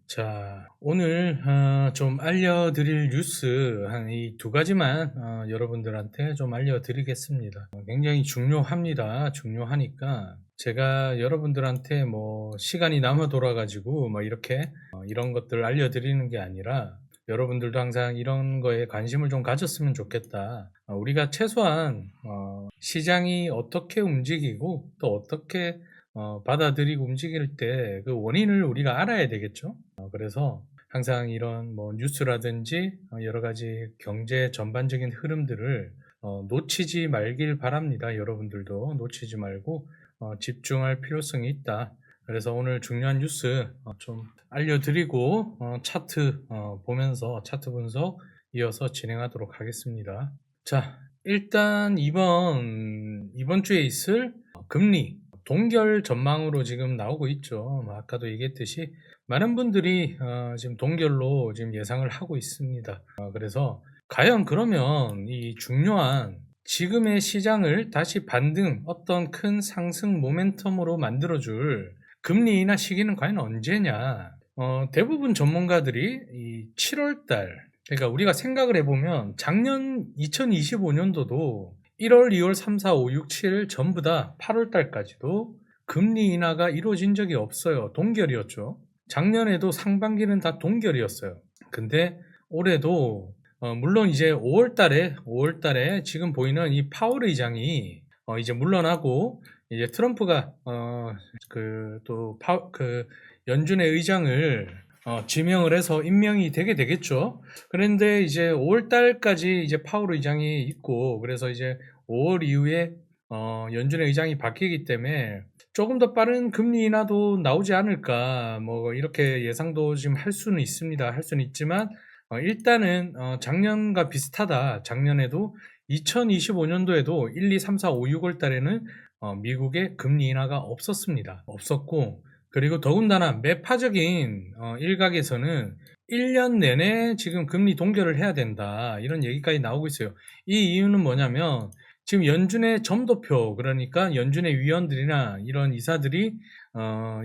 자, 오늘 좀 알려드릴 뉴스 한 이 두 가지만 여러분들한테 좀 알려드리겠습니다. 굉장히 중요합니다. 중요하니까 제가 여러분들한테 뭐 시간이 남아 돌아가지고 뭐 이렇게 이런 것들 알려드리는 게 아니라 여러분들도 항상 이런 거에 관심을 좀 가졌으면 좋겠다. 우리가 최소한 시장이 어떻게 움직이고 또 어떻게 받아들이고 움직일 때 그 원인을 우리가 알아야 되겠죠. 그래서 항상 이런 뭐 뉴스라든지 여러 가지 경제 전반적인 흐름들을 놓치지 말길 바랍니다. 여러분들도 놓치지 말고 집중할 필요성이 있다. 그래서 오늘 중요한 뉴스 좀 알려드리고 차트 보면서 차트 분석 이어서 진행하도록 하겠습니다. 자, 일단 이번 주에 있을 금리 동결 전망으로 지금 나오고 있죠. 아까도 얘기했듯이 많은 분들이 지금 동결로 지금 예상을 하고 있습니다. 그래서 과연 그러면 이 중요한 지금의 시장을 다시 반등, 어떤 큰 상승 모멘텀으로 만들어줄 금리 인하 시기는 과연 언제냐? 대부분 전문가들이 이 7월달, 그러니까 우리가 생각을 해보면 작년 2025년도도 1월, 2월, 3, 4, 5, 6, 7 전부 다 8월 달까지도 금리 인하가 이루어진 적이 없어요. 동결이었죠. 작년에도 상반기는 다 동결이었어요. 근데 올해도 물론 이제 5월 달에 지금 보이는 이 파월 의장이 이제 물러나고 이제 트럼프가 연준의 의장을 지명을 해서 임명이 되게 되겠죠. 그런데 이제 5월 달까지 이제 파월 의장이 있고, 그래서 이제 5월 이후에 연준의 의장이 바뀌기 때문에 조금 더 빠른 금리 인하도 나오지 않을까, 뭐 이렇게 예상도 지금 할 수는 있습니다. 할 수는 있지만 일단은 작년과 비슷하다. 작년에도 2025년도에도 1, 2, 3, 4, 5, 6월 달에는 미국의 금리 인하가 없었고, 그리고 더군다나 매파적인 일각에서는 1년 내내 지금 금리 동결을 해야 된다, 이런 얘기까지 나오고 있어요. 이 이유는 뭐냐면 지금 연준의 점도표, 그러니까 연준의 위원들이나 이런 이사들이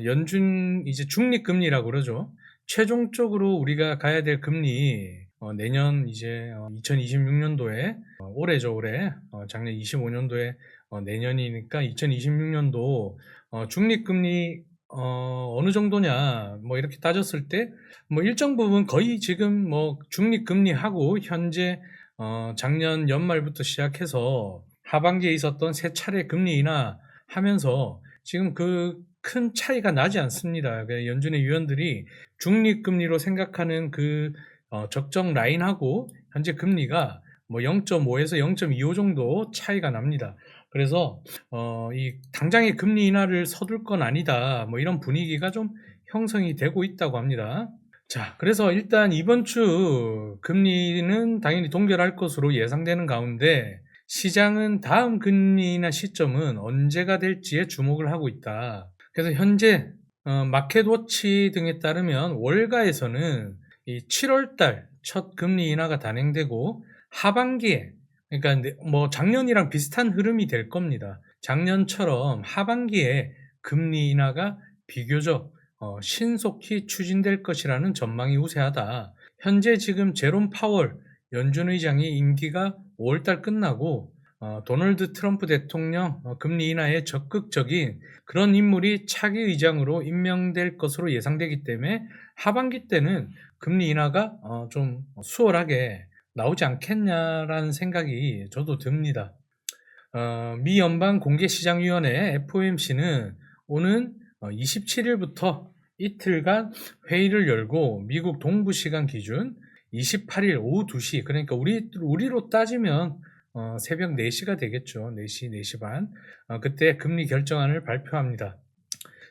연준 이제 중립금리라고 그러죠. 최종적으로 우리가 가야 될 금리 내년 이제 2026년도에 올해죠. 올해 작년 25년도에 내년이니까 2026년도 중립금리 어느 정도냐, 뭐 이렇게 따졌을 때 뭐 일정 부분 거의 지금 뭐 중립금리하고 현재 작년 연말부터 시작해서 하반기에 있었던 세 차례 금리 인하 하면서 지금 그 큰 차이가 나지 않습니다. 연준의 위원들이 중립금리로 생각하는 그 적정 라인하고 현재 금리가 뭐 0.5에서 0.25 정도 차이가 납니다. 그래서 이 당장의 금리 인하를 서둘 건 아니다, 뭐 이런 분위기가 좀 형성이 되고 있다고 합니다. 자, 그래서 일단 이번 주 금리는 당연히 동결할 것으로 예상되는 가운데 시장은 다음 금리 인하 시점은 언제가 될지에 주목을 하고 있다. 그래서 현재 마켓워치 등에 따르면 월가에서는 이 7월달 첫 금리 인하가 단행되고 하반기에, 그러니까 뭐 작년이랑 비슷한 흐름이 될 겁니다. 작년처럼 하반기에 금리 인하가 비교적 신속히 추진될 것이라는 전망이 우세하다. 현재 지금 제롬 파월 연준 의장이 임기가 5월달 끝나고 도널드 트럼프 대통령 금리 인하에 적극적인 그런 인물이 차기 의장으로 임명될 것으로 예상되기 때문에 하반기 때는 금리 인하가 좀 수월하게 나오지 않겠냐라는 생각이 저도 듭니다. 미 연방공개시장위원회 FOMC는 오는 27일부터 이틀간 회의를 열고 미국 동부 시간 기준 28일 오후 2시, 그러니까 우리로 따지면 새벽 4시가 되겠죠. 4시, 4시 반. 그때 금리 결정안을 발표합니다.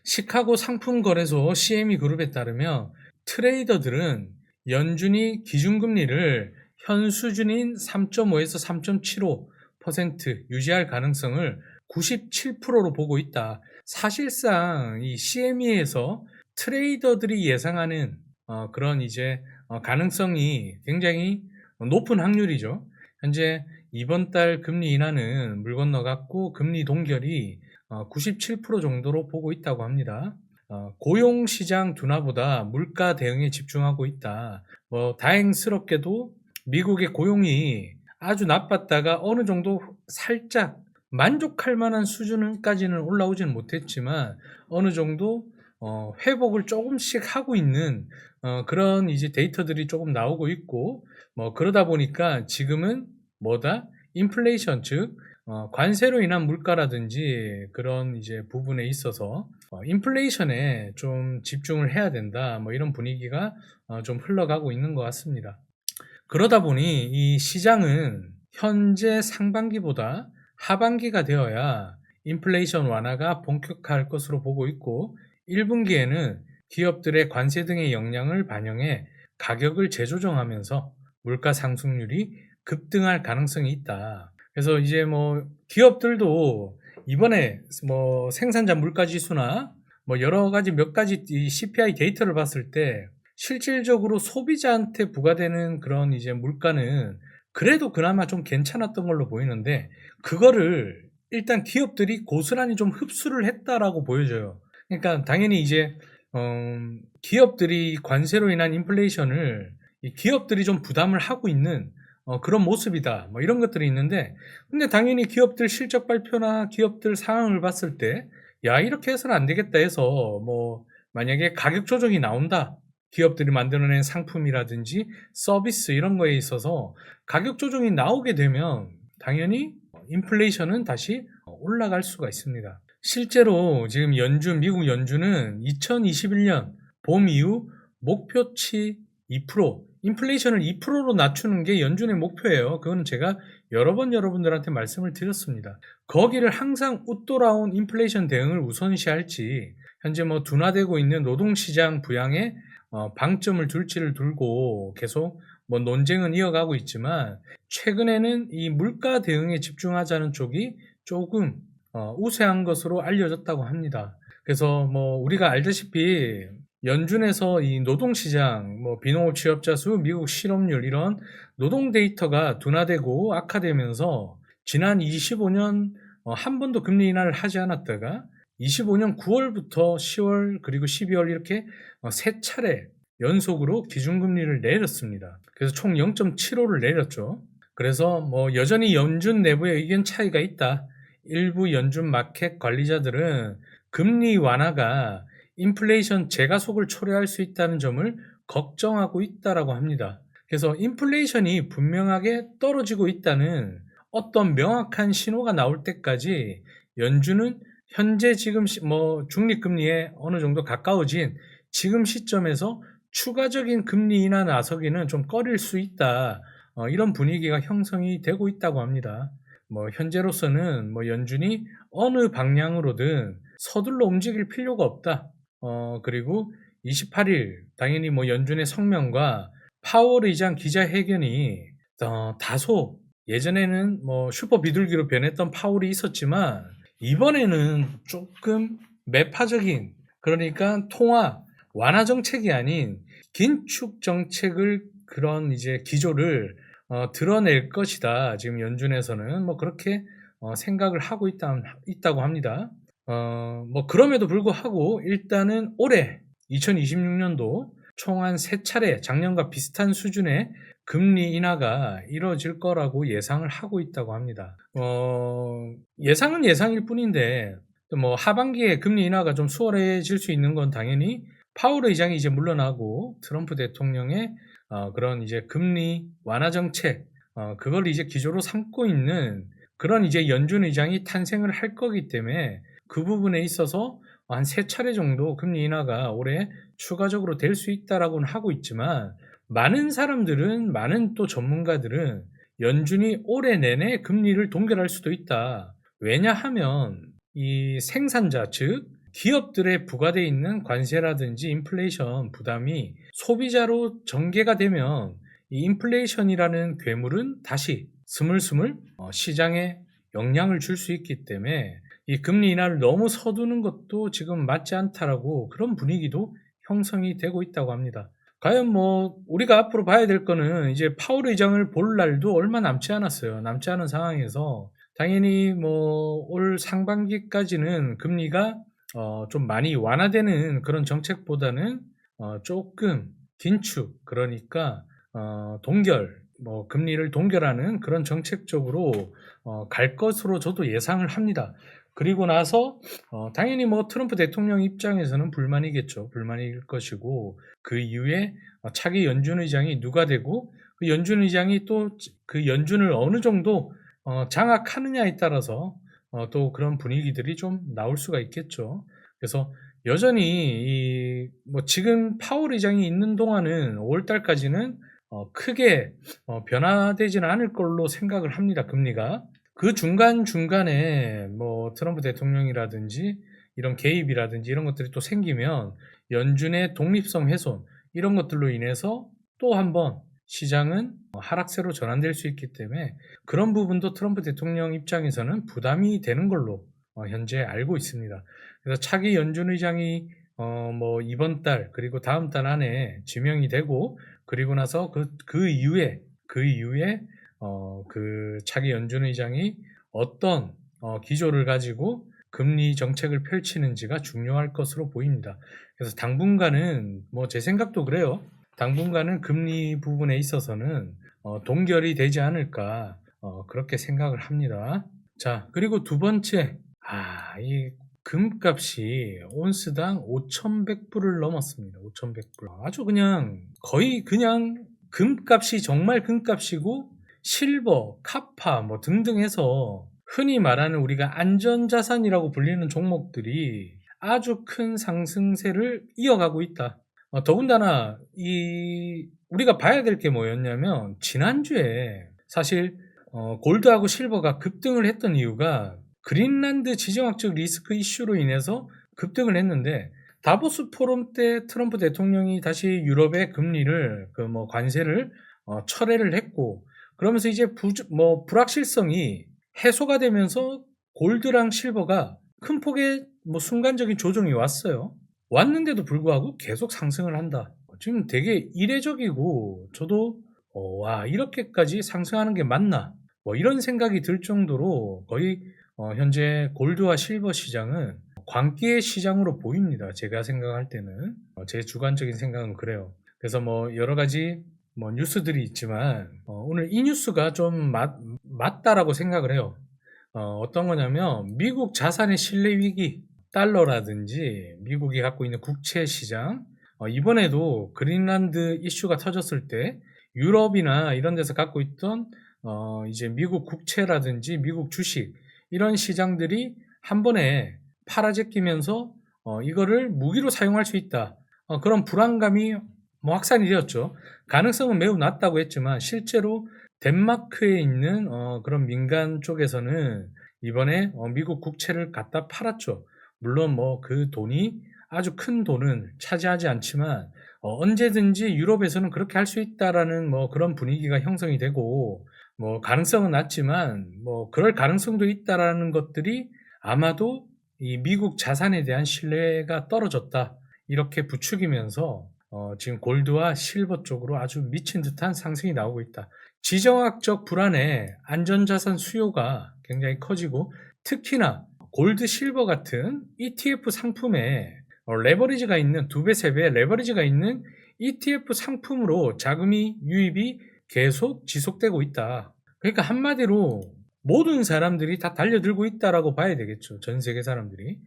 시카고 상품거래소 CME 그룹에 따르면 트레이더들은 연준이 기준금리를 현 수준인 3.5에서 3.75% 유지할 가능성을 97%로 보고 있다. 사실상 이 CME에서 트레이더들이 예상하는 그런 이제 가능성이 굉장히 높은 확률이죠. 현재 이번 달 금리 인하는 물 건너갔고 금리 동결이 97% 정도로 보고 있다고 합니다. 고용 시장 둔화보다 물가 대응에 집중하고 있다. 다행스럽게도 미국의 고용이 아주 나빴다가 어느 정도 살짝 만족할 만한 수준까지는 올라오지는 못했지만 어느 정도 회복을 조금씩 하고 있는 그런 이제 데이터들이 조금 나오고 있고 그러다 보니까 지금은 인플레이션 즉 관세로 인한 물가라든지 그런 이제 부분에 있어서 인플레이션에 좀 집중을 해야 된다. 이런 분위기가 좀 흘러가고 있는 것 같습니다. 그러다 보니 이 시장은 현재 상반기보다 하반기가 되어야 인플레이션 완화가 본격화할 것으로 보고 있고 1분기에는 기업들의 관세 등의 영향을 반영해 가격을 재조정하면서 물가 상승률이 급등할 가능성이 있다. 그래서 이제 기업들도 이번에 생산자 물가 지수나 여러 가지 몇 가지 이 CPI 데이터를 봤을 때 실질적으로 소비자한테 부과되는 그런 이제 물가는 그래도 그나마 좀 괜찮았던 걸로 보이는데 그거를 일단 기업들이 고스란히 좀 흡수를 했다라고 보여져요. 그러니까 당연히 이제 기업들이 관세로 인한 인플레이션을 이 기업들이 좀 부담을 하고 있는 그런 모습이다. 이런 것들이 있는데 근데 당연히 기업들 실적 발표나 기업들 상황을 봤을 때 야 이렇게 해서는 안 되겠다 해서 만약에 가격 조정이 나온다. 기업들이 만들어낸 상품이라든지 서비스 이런 거에 있어서 가격 조정이 나오게 되면 당연히 인플레이션은 다시 올라갈 수가 있습니다. 실제로 지금 미국 연준은 2021년 봄 이후 목표치 2%, 인플레이션을 2%로 낮추는 게 연준의 목표예요. 그거는 제가 여러 번 여러분들한테 말씀을 드렸습니다. 거기를 항상 웃돌아온 인플레이션 대응을 우선시할지 현재 둔화되고 있는 노동시장 부양에 방점을 둘지를 두고 계속 논쟁은 이어가고 있지만 최근에는 이 물가 대응에 집중하자는 쪽이 조금 우세한 것으로 알려졌다고 합니다. 그래서 우리가 알다시피 연준에서 이 노동시장, 비농업 취업자 수, 미국 실업률 이런 노동 데이터가 둔화되고 악화되면서 지난 25년 한 번도 금리 인하를 하지 않았다가 25년 9월부터 10월 그리고 12월 이렇게 세 차례 연속으로 기준금리를 내렸습니다. 그래서 총 0.75를 내렸죠. 그래서 여전히 연준 내부에 의견 차이가 있다. 일부 연준 마켓 관리자들은 금리 완화가 인플레이션 재가속을 초래할 수 있다는 점을 걱정하고 있다라고 합니다. 그래서 인플레이션이 분명하게 떨어지고 있다는 어떤 명확한 신호가 나올 때까지 연준은 현재 지금 중립금리에 어느 정도 가까워진 지금 시점에서 추가적인 금리 인하 나서기는 좀 꺼릴 수 있다. 이런 분위기가 형성이 되고 있다고 합니다. 현재로서는 연준이 어느 방향으로든 서둘러 움직일 필요가 없다. 그리고 28일 당연히 연준의 성명과 파월 의장 기자회견이 다소 예전에는 슈퍼 비둘기로 변했던 파월이 있었지만 이번에는 조금 매파적인 그러니까 통화 완화 정책이 아닌 긴축 정책을 그런 이제 기조를 드러낼 것이다. 지금 연준에서는 그렇게 생각을 하고 있다고 합니다. 그럼에도 불구하고 일단은 올해 2026년도 총 한 3차례 작년과 비슷한 수준의 금리 인하가 이뤄질 거라고 예상을 하고 있다고 합니다. 예상은 예상일 뿐인데 하반기에 금리 인하가 좀 수월해질 수 있는 건 당연히 파월 의장이 이제 물러나고 트럼프 대통령의 그런 이제 금리 완화 정책 그걸 이제 기조로 삼고 있는 그런 이제 연준 의장이 탄생을 할 거기 때문에 그 부분에 있어서 한 3차례 정도 금리 인하가 올해 추가적으로 될 수 있다라고는 하고 있지만 많은 또 전문가들은 연준이 올해 내내 금리를 동결할 수도 있다. 왜냐하면 이 생산자 즉 기업들에 부과되어 있는 관세라든지 인플레이션 부담이 소비자로 전개가 되면 이 인플레이션이라는 괴물은 다시 스물스물 시장에 영향을 줄 수 있기 때문에 이 금리 인하를 너무 서두는 것도 지금 맞지 않다라고 그런 분위기도 형성이 되고 있다고 합니다. 과연 우리가 앞으로 봐야 될 거는 이제 파월 의장을 볼 날도 얼마 남지 않았어요. 남지 않은 상황에서 당연히 올 상반기까지는 금리가 좀 많이 완화되는 그런 정책보다는 조금 긴축, 그러니까 동결, 뭐 금리를 동결하는 그런 정책 쪽으로 갈 것으로 저도 예상을 합니다. 그리고 나서 당연히 뭐 트럼프 대통령 입장에서는 불만이겠죠. 불만일 것이고, 그 이후에 차기 연준 의장이 누가 되고, 그 연준 의장이 또 그 연준을 어느 정도 장악하느냐에 따라서 또 그런 분위기들이 좀 나올 수가 있겠죠. 그래서 여전히 뭐 지금 파월 의장이 있는 동안은 5월 달까지는 크게 변화되지는 않을 걸로 생각을 합니다. 금리가. 그 중간중간에 뭐 트럼프 대통령이라든지 이런 개입이라든지 이런 것들이 또 생기면 연준의 독립성 훼손 이런 것들로 인해서 또 한번 시장은 하락세로 전환될 수 있기 때문에 그런 부분도 트럼프 대통령 입장에서는 부담이 되는 걸로 현재 알고 있습니다. 그래서 차기 연준 의장이 뭐 이번 달 그리고 다음 달 안에 지명이 되고, 그리고 나서 그 이후에 그 차기 연준 의장이 어떤 기조를 가지고 금리 정책을 펼치는지가 중요할 것으로 보입니다. 그래서 당분간은 뭐 제 생각도 그래요. 당분간은 금리 부분에 있어서는 동결이 되지 않을까 그렇게 생각을 합니다. 자, 그리고 두 번째, 이 금값이 온스당 5,100불을 넘었습니다. 5,100불. 아주 그냥 거의 그냥 금값이 정말 금값이고, 실버, 카파 뭐 등등 해서 흔히 말하는 우리가 안전자산이라고 불리는 종목들이 아주 큰 상승세를 이어가고 있다. 더군다나 우리가 봐야 될 게 뭐였냐면, 지난주에 사실 골드하고 실버가 급등을 했던 이유가 그린란드 지정학적 리스크 이슈로 인해서 급등을 했는데, 다보스 포럼 때 트럼프 대통령이 다시 유럽의 금리를 뭐 관세를 철회를 했고, 그러면서 이제 불확실성이 해소가 되면서 골드랑 실버가 큰 폭의 뭐 순간적인 조정이 왔는데도 불구하고 계속 상승을 한다. 지금 되게 이례적이고, 저도 와, 이렇게까지 상승하는 게 맞나? 뭐 이런 생각이 들 정도로 거의 현재 골드와 실버 시장은 광기의 시장으로 보입니다. 제가 생각할 때는 제 주관적인 생각은 그래요. 그래서 뭐 여러 가지 뭐 뉴스들이 있지만 오늘 이 뉴스가 좀 맞다라고 생각을 해요. 어떤 거냐면 미국 자산의 신뢰 위기, 달러라든지 미국이 갖고 있는 국채 시장, 이번에도 그린란드 이슈가 터졌을 때 유럽이나 이런 데서 갖고 있던 이제 미국 국채라든지 미국 주식 이런 시장들이 한 번에 팔아제끼면서 이거를 무기로 사용할 수 있다. 그런 불안감이 뭐 확산이 되었죠. 가능성은 매우 낮다고 했지만 실제로 덴마크에 있는 그런 민간 쪽에서는 이번에 미국 국채를 갖다 팔았죠. 물론 뭐 그 돈이 아주 큰 돈은 차지하지 않지만 언제든지 유럽에서는 그렇게 할 수 있다라는 뭐 그런 분위기가 형성이 되고, 뭐 가능성은 낮지만 뭐 그럴 가능성도 있다라는 것들이 아마도 이 미국 자산에 대한 신뢰가 떨어졌다 이렇게 부추기면서 지금 골드와 실버 쪽으로 아주 미친 듯한 상승이 나오고 있다. 지정학적 불안에 안전자산 수요가 굉장히 커지고, 특히나 골드, 실버 같은 ETF 상품에 레버리지가 있는 2배, 3배 레버리지가 있는 ETF 상품으로 자금이 유입이 계속 지속되고 있다. 그러니까 한마디로 모든 사람들이 다 달려들고 있다라고 봐야 되겠죠. 전 세계 사람들이.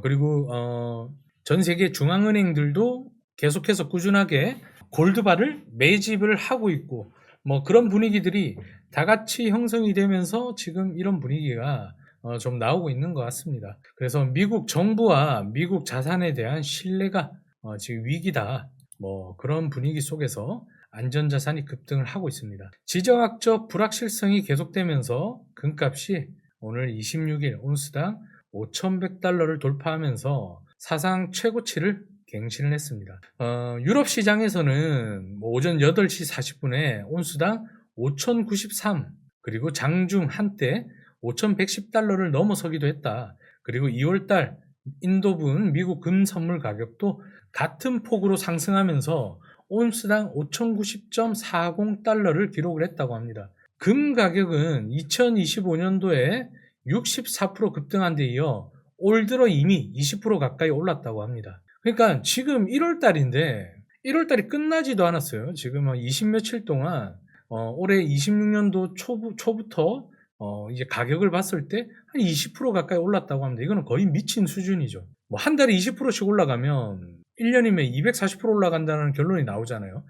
그리고 전 세계 중앙은행들도 계속해서 꾸준하게 골드바를 매집을 하고 있고, 뭐 그런 분위기들이 다 같이 형성이 되면서 지금 이런 분위기가 좀 나오고 있는 것 같습니다. 그래서 미국 정부와 미국 자산에 대한 신뢰가 지금 위기다. 뭐 그런 분위기 속에서 안전자산이 급등을 하고 있습니다. 지정학적 불확실성이 계속되면서 금값이 오늘 26일 온스당 5,100달러를 돌파하면서 사상 최고치를 갱신을 했습니다. 유럽 시장에서는 오전 8시 40분에 온수당 5,093, 그리고 장중 한때 5,110달러를 넘어서기도 했다. 그리고 2월달 인도분 미국 금 선물 가격도 같은 폭으로 상승하면서 온스당 5,090.40달러를 기록을 했다고 합니다. 금 가격은 2025년도에 64% 급등한 데 이어 올 들어 이미 20% 가까이 올랐다고 합니다. 그러니까 지금 1월 달인데 1월 달이 끝나지도 않았어요. 지금 20 며칠 동안 올해 26년도 초부터 이제 가격을 봤을 때 한 20% 가까이 올랐다고 합니다. 이거는 거의 미친 수준이죠. 뭐 한 달에 20%씩 올라가면 1년이면 240% 올라간다는 결론이 나오잖아요.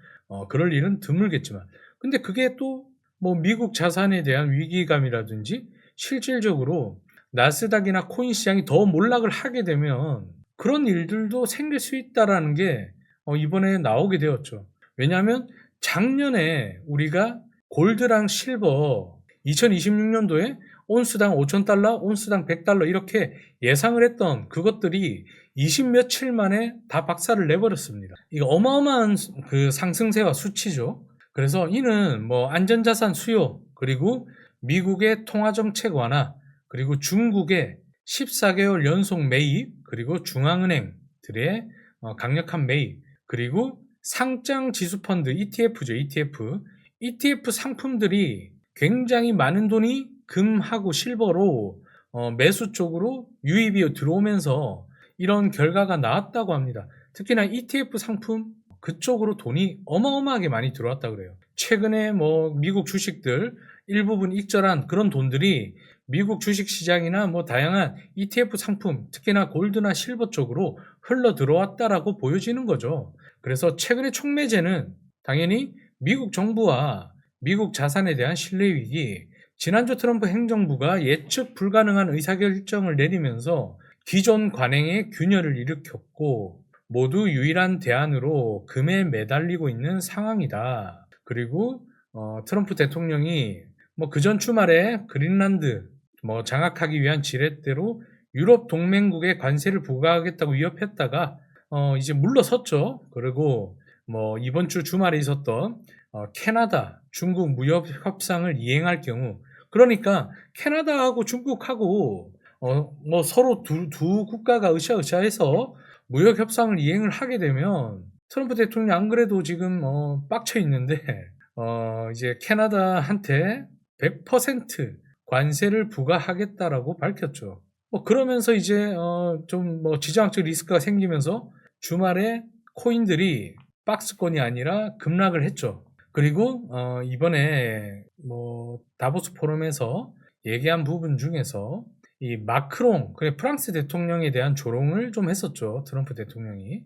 그럴 일은 드물겠지만. 근데 그게 또 뭐 미국 자산에 대한 위기감이라든지 실질적으로 나스닥이나 코인 시장이 더 몰락을 하게 되면 그런 일들도 생길 수 있다라는 게 이번에 나오게 되었죠. 왜냐하면 작년에 우리가 골드랑 실버 2026년도에 온수당 5,000달러, 온수당 100달러 이렇게 예상을 했던 그것들이 20 며칠 만에 다 박살을 내버렸습니다. 이거 어마어마한 그 상승세와 수치죠. 그래서 이는 뭐 안전자산 수요, 그리고 미국의 통화정책 완화, 그리고 중국의 14개월 연속 매입, 그리고 중앙은행들의 강력한 매입, 그리고 상장 지수펀드 ETF죠, ETF. ETF 상품들이 굉장히 많은 돈이 금하고 실버로 매수 쪽으로 유입이 들어오면서 이런 결과가 나왔다고 합니다. 특히나 ETF 상품 그쪽으로 돈이 어마어마하게 많이 들어왔다 그래요. 최근에 뭐 미국 주식들 일부분 익절한 그런 돈들이 미국 주식 시장이나 뭐 다양한 ETF 상품, 특히나 골드나 실버 쪽으로 흘러 들어왔다라고 보여지는 거죠. 그래서 최근의 촉매제는 당연히 미국 정부와 미국 자산에 대한 신뢰 위기, 지난주 트럼프 행정부가 예측 불가능한 의사결정을 내리면서 기존 관행의 균열을 일으켰고 모두 유일한 대안으로 금에 매달리고 있는 상황이다. 그리고 트럼프 대통령이 뭐 그전 주말에 그린란드 뭐 장악하기 위한 지렛대로 유럽 동맹국에 관세를 부과하겠다고 위협했다가 이제 물러섰죠. 그리고 뭐 이번 주 주말에 있었던 캐나다, 중국 무역 협상을 이행할 경우, 그러니까 캐나다하고 중국하고 뭐 서로 두 국가가 으쌰으쌰해서 무역 협상을 이행을 하게 되면 트럼프 대통령이 안 그래도 지금 빡쳐 있는데 이제 캐나다한테 100% 관세를 부과하겠다라고 밝혔죠. 그러면서 이제 좀 뭐 지정학적 리스크가 생기면서 주말에 코인들이 박스권이 아니라 급락을 했죠. 그리고 이번에 뭐 다보스 포럼에서 얘기한 부분 중에서 이 마크롱, 프랑스 대통령에 대한 조롱을 좀 했었죠. 트럼프 대통령이.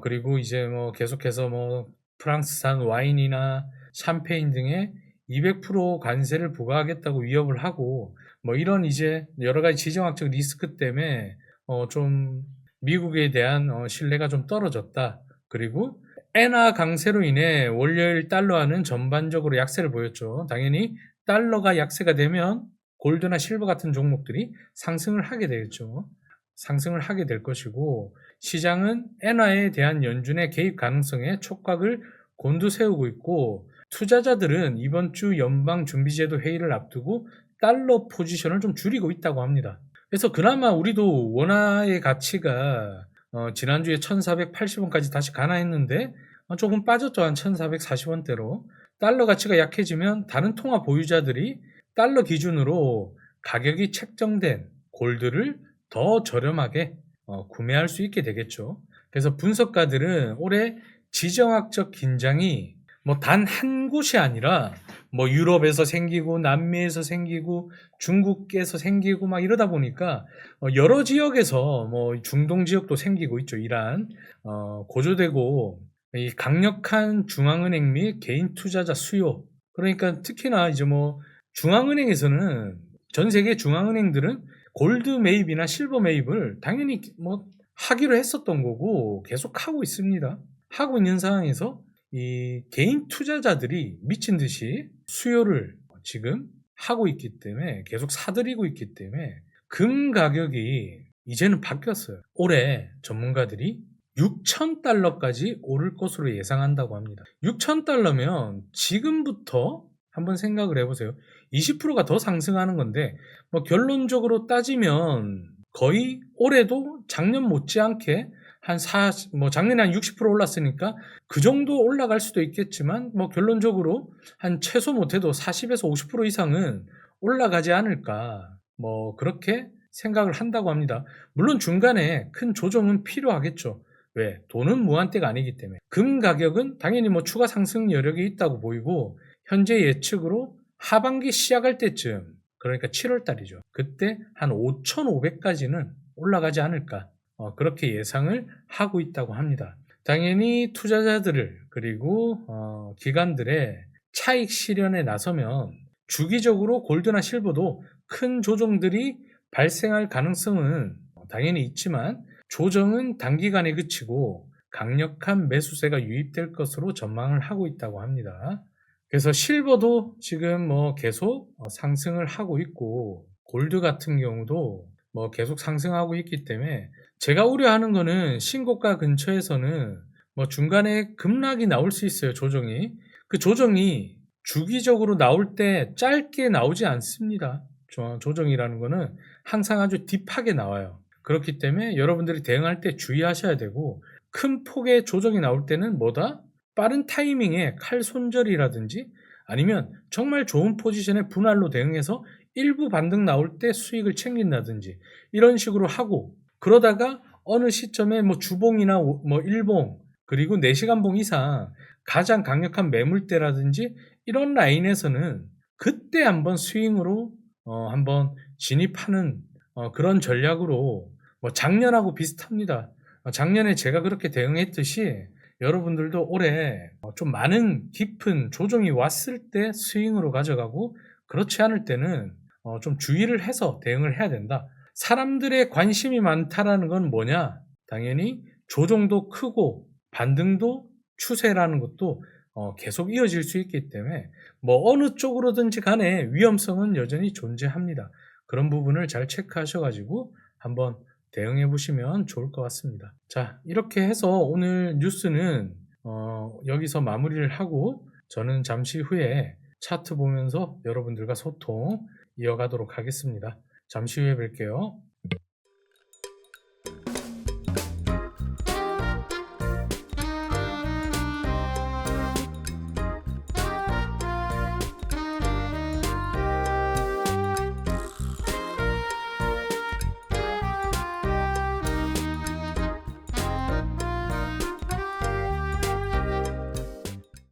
그리고 이제 뭐 계속해서 뭐 프랑스산 와인이나 샴페인 등에 200% 관세를 부과하겠다고 위협을 하고 뭐 이런 이제 여러 가지 지정학적 리스크 때문에 좀 미국에 대한 신뢰가 좀 떨어졌다. 그리고 엔화 강세로 인해 월요일 달러화는 전반적으로 약세를 보였죠. 당연히 달러가 약세가 되면 골드나 실버 같은 종목들이 상승을 하게 되겠죠. 상승을 하게 될 것이고 시장은 엔화에 대한 연준의 개입 가능성에 촉각을 곤두세우고 있고 투자자들은 이번 주 연방준비제도 회의를 앞두고 달러 포지션을 좀 줄이고 있다고 합니다. 그래서 그나마 우리도 원화의 가치가 지난주에 1480원까지 다시 간화했는데 조금 빠졌죠. 한 1440원대로. 달러 가치가 약해지면 다른 통화 보유자들이 달러 기준으로 가격이 책정된 골드를 더 저렴하게 구매할 수 있게 되겠죠. 그래서 분석가들은 올해 지정학적 긴장이 뭐 단 한 곳이 아니라 뭐 유럽에서 생기고 남미에서 생기고 중국에서 생기고 막 이러다 보니까 여러 지역에서 뭐 중동 지역도 생기고 있죠. 이란 고조되고 이 강력한 중앙은행 및 개인 투자자 수요, 그러니까 특히나 이제 뭐 중앙은행에서는 전 세계 중앙은행들은 골드 매입이나 실버 매입을 당연히 뭐 하기로 했었던 거고 계속 하고 있습니다. 하고 있는 상황에서 이 개인 투자자들이 미친 듯이 수요를 지금 하고 있기 때문에 계속 사들이고 있기 때문에 금 가격이 이제는 바뀌었어요. 올해 전문가들이 6,000달러까지 오를 것으로 예상한다고 합니다. 6,000달러면 지금부터 한번 생각을 해보세요. 20%가 더 상승하는 건데 뭐 결론적으로 따지면 거의 올해도 작년 못지않게 뭐 작년에 한 60% 올랐으니까 그 정도 올라갈 수도 있겠지만 뭐 결론적으로 한 최소 못해도 40에서 50% 이상은 올라가지 않을까 뭐 그렇게 생각을 한다고 합니다. 물론 중간에 큰 조정은 필요하겠죠. 왜? 돈은 무한대가 아니기 때문에. 금 가격은 당연히 뭐 추가 상승 여력이 있다고 보이고, 현재 예측으로 하반기 시작할 때쯤, 그러니까 7월 달이죠. 그때 한 5,500까지는 올라가지 않을까. 그렇게 예상을 하고 있다고 합니다. 당연히 투자자들을 그리고 기관들의 차익 실현에 나서면 주기적으로 골드나 실버도 큰 조정들이 발생할 가능성은 당연히 있지만 조정은 단기간에 그치고 강력한 매수세가 유입될 것으로 전망을 하고 있다고 합니다. 그래서 실버도 지금 뭐 계속 상승을 하고 있고 골드 같은 경우도 뭐 계속 상승하고 있기 때문에 제가 우려하는 거는 신고가 근처에서는 뭐 중간에 급락이 나올 수 있어요. 조정이. 그 조정이 주기적으로 나올 때 짧게 나오지 않습니다. 조정이라는 거는 항상 아주 딥하게 나와요. 그렇기 때문에 여러분들이 대응할 때 주의하셔야 되고, 큰 폭의 조정이 나올 때는 뭐다? 빠른 타이밍에 칼 손절이라든지 아니면 정말 좋은 포지션의 분할로 대응해서 일부 반등 나올 때 수익을 챙긴다든지 이런 식으로 하고, 그러다가 어느 시점에 뭐 주봉이나 뭐 일봉 그리고 4시간봉 이상 가장 강력한 매물대라든지 이런 라인에서는 그때 한번 스윙으로 한번 진입하는 그런 전략으로, 뭐 작년하고 비슷합니다. 작년에 제가 그렇게 대응했듯이 여러분들도 올해 좀 많은 깊은 조정이 왔을 때 스윙으로 가져가고, 그렇지 않을 때는 좀 주의를 해서 대응을 해야 된다. 사람들의 관심이 많다라는 건 뭐냐? 당연히 조정도 크고 반등도 추세라는 것도 계속 이어질 수 있기 때문에 뭐 어느 쪽으로든지 간에 위험성은 여전히 존재합니다. 그런 부분을 잘 체크하셔가지고 한번 대응해 보시면 좋을 것 같습니다. 자, 이렇게 해서 오늘 뉴스는 여기서 마무리를 하고 저는 잠시 후에 차트 보면서 여러분들과 소통 이어가도록 하겠습니다. 잠시 후에 뵐게요.